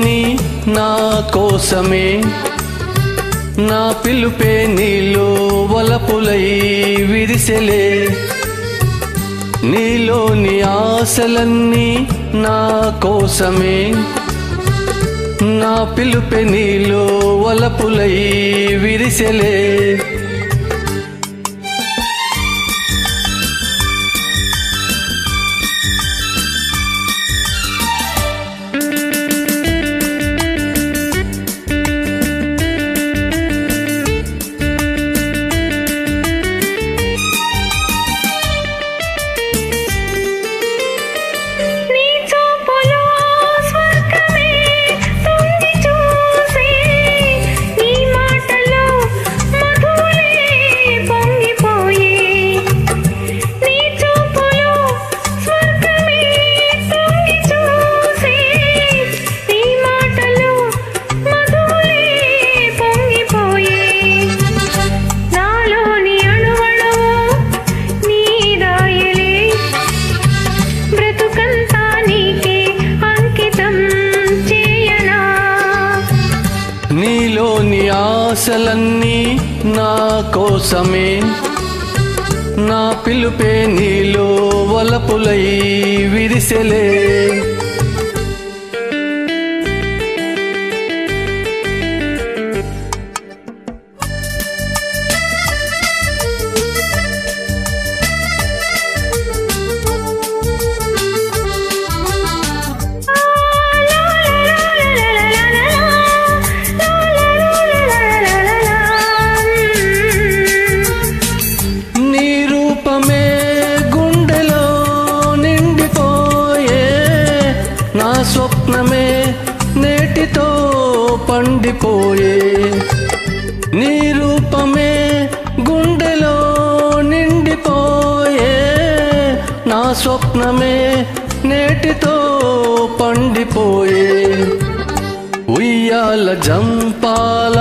ఆశలన్నీ నా కోసమే, నా పిలుపే నీలో వలపులై విరిసెలే. నీలోని ఆశలన్నీ నా కోసమే, నా పిలుపే నీలో వలపులై విరిసెలే. నీలోని ఆశలన్నీ నా కోసమే, నా పిలుపే నీలో వలపులై విరిసెలే. నా స్వప్నమే నేటితో పండిపోయే, నీ రూపమే గుండెలో నిండిపోయే. నా స్వప్నమే నేటితో పండిపోయే. ఉయ్యాల జంపాల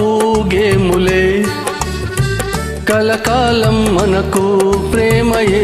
ఊగేములే, కలకాలం మనకు ప్రేమయే.